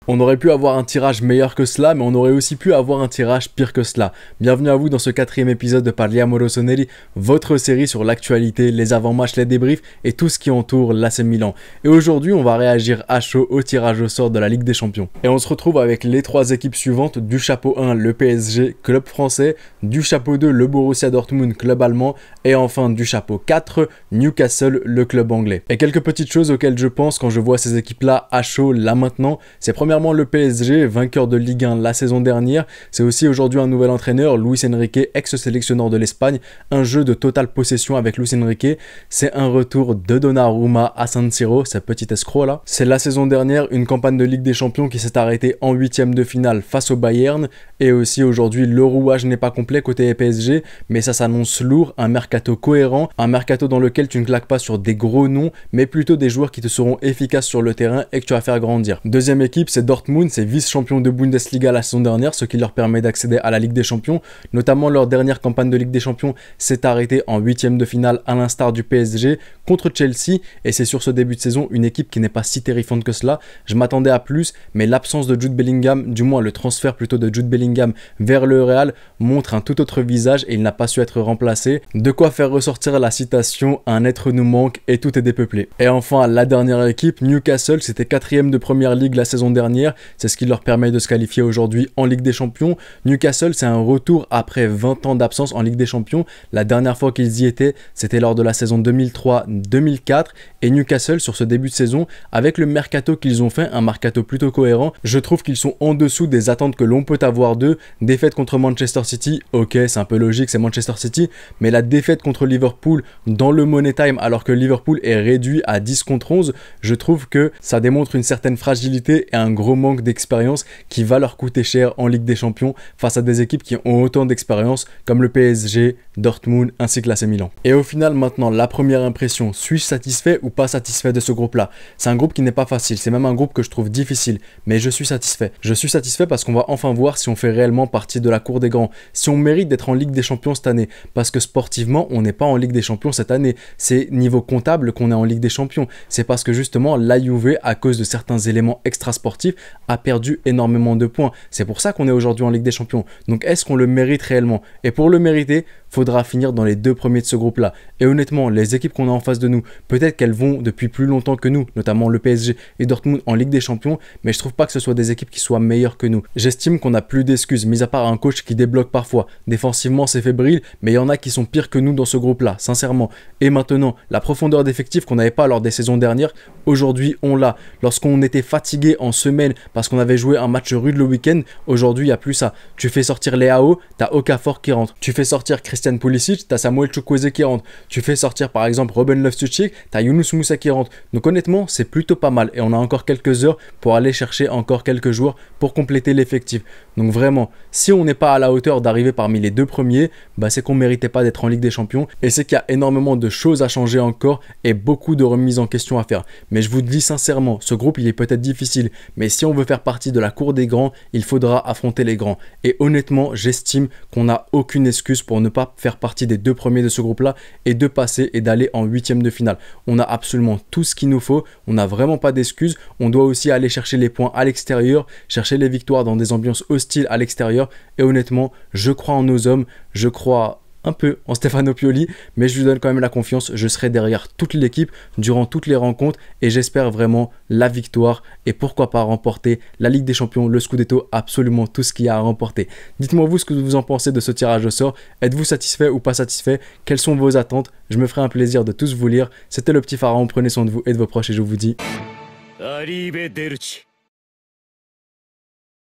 On aurait pu avoir un tirage meilleur que cela, mais on aurait aussi pu avoir un tirage pire que cela. Bienvenue à vous dans ce 4e épisode de Parliamo Rossoneri, votre série sur l'actualité, les avant-matchs, les débriefs et tout ce qui entoure l'AC Milan. Et aujourd'hui, on va réagir à chaud au tirage au sort de la Ligue des Champions. Et on se retrouve avec les 3 équipes suivantes, du chapeau 1, le PSG, club français, du chapeau 2, le Borussia Dortmund, club allemand, et enfin du chapeau 4, Newcastle, le club anglais. Et quelques petites choses auxquelles je pense quand je vois ces équipes-là à chaud, là maintenant, c'est premièrement le PSG, vainqueur de Ligue 1 la saison dernière. C'est aussi aujourd'hui un nouvel entraîneur, Luis Enrique, ex-sélectionneur de l'Espagne. Un jeu de totale possession avec Luis Enrique. C'est un retour de Donnarumma à San Siro, ce petit escroc là. C'est la saison dernière une campagne de Ligue des Champions qui s'est arrêtée en 8e de finale face au Bayern. Et aussi aujourd'hui, le rouage n'est pas complet côté PSG, mais ça s'annonce lourd, un mercato cohérent, un mercato dans lequel tu ne claques pas sur des gros noms, mais plutôt des joueurs qui te seront efficaces sur le terrain et que tu vas faire grandir. Deuxième équipe, c'est Dortmund, c'est vice-champion de Bundesliga la saison dernière, ce qui leur permet d'accéder à la Ligue des Champions. Notamment leur dernière campagne de Ligue des Champions s'est arrêtée en 8e de finale à l'instar du PSG contre Chelsea, et c'est sur ce début de saison une équipe qui n'est pas si terrifiante que cela. Je m'attendais à plus, mais l'absence de Jude Bellingham, du moins le transfert plutôt de Jude Bellingham vers le Real, montre un tout autre visage et il n'a pas su être remplacé. De quoi faire ressortir la citation « Un être nous manque et tout est dépeuplé ». Et enfin, la dernière équipe, Newcastle, c'était 4e de Première Ligue la saison dernière. C'est ce qui leur permet de se qualifier aujourd'hui en Ligue des Champions. Newcastle, c'est un retour après 20 ans d'absence en Ligue des Champions. La dernière fois qu'ils y étaient, c'était lors de la saison 2003-2004. Et Newcastle, sur ce début de saison, avec le mercato qu'ils ont fait, un mercato plutôt cohérent, je trouve qu'ils sont en dessous des attentes que l'on peut avoir d'eux. Défaite contre Manchester City, ok, c'est un peu logique, c'est Manchester City, mais la défaite contre Liverpool dans le Money Time, alors que Liverpool est réduit à 10 contre 11, je trouve que ça démontre une certaine fragilité et un gros manque d'expérience qui va leur coûter cher en Ligue des Champions face à des équipes qui ont autant d'expérience comme le PSG, Dortmund ainsi que l'AC Milan. Et au final maintenant, la première impression, suis-je satisfait ou pas satisfait de ce groupe-là? C'est un groupe qui n'est pas facile, c'est même un groupe que je trouve difficile, mais je suis satisfait. Je suis satisfait parce qu'on va enfin voir si on fait réellement partie de la cour des grands, si on mérite d'être en Ligue des Champions cette année, parce que sportivement, on n'est pas en Ligue des Champions cette année. C'est niveau comptable qu'on est en Ligue des Champions. C'est parce que justement, la Juve, à cause de certains éléments extrasportifs, a perdu énormément de points. C'est pour ça qu'on est aujourd'hui en Ligue des Champions. Donc est-ce qu'on le mérite réellement? Et pour le mériter, faudra finir dans les 2 premiers de ce groupe-là. Et honnêtement, les équipes qu'on a en face de nous, peut-être qu'elles vont depuis plus longtemps que nous, notamment le PSG et Dortmund en Ligue des Champions, mais je trouve pas que ce soit des équipes qui soient meilleures que nous. J'estime qu'on n'a plus d'excuses, mis à part un coach qui débloque parfois. Défensivement, c'est fébrile, mais il y en a qui sont pires que nous dans ce groupe-là, sincèrement. Et maintenant, la profondeur d'effectif qu'on n'avait pas lors des saisons dernières, aujourd'hui, on l'a. Lorsqu'on était fatigué en semaine parce qu'on avait joué un match rude le week-end, aujourd'hui, il n'y a plus ça. Tu fais sortir Leao, t'as Okafor qui rentre. Tu fais sortir Christian Pulisic, t'as Samuel Chukwueze qui rentre. Tu fais sortir par exemple Ruben Loftus-Cheek, t'as Younous Moussa qui rentre. Donc honnêtement, c'est plutôt pas mal et on a encore quelques heures pour aller chercher encore quelques joueurs pour compléter l'effectif. Donc vraiment, si on n'est pas à la hauteur d'arriver parmi les 2 premiers, bah c'est qu'on ne méritait pas d'être en Ligue des Champions et c'est qu'il y a énormément de choses à changer encore et beaucoup de remises en question à faire. Mais je vous dis sincèrement, ce groupe il est peut-être difficile, mais si on veut faire partie de la cour des grands, il faudra affronter les grands. Et honnêtement, j'estime qu'on n'a aucune excuse pour ne pas faire partie des 2 premiers de ce groupe-là et de passer et d'aller en 8e de finale. On a absolument tout ce qu'il nous faut, on n'a vraiment pas d'excuses. On doit aussi aller chercher les points à l'extérieur, chercher les victoires dans des ambiances hostiles à l'extérieur. Et honnêtement, je crois en nos hommes, je crois un peu en Stefano Pioli, mais je lui donne quand même la confiance. Je serai derrière toute l'équipe durant toutes les rencontres et j'espère vraiment la victoire et pourquoi pas remporter la Ligue des Champions, le Scudetto, absolument tout ce qu'il y a à remporter. Dites-moi vous ce que vous en pensez de ce tirage au sort. Êtes-vous satisfait ou pas satisfait? Quelles sont vos attentes? Je me ferai un plaisir de tous vous lire. C'était le petit pharaon, prenez soin de vous et de vos proches et je vous dis... Arrivederci.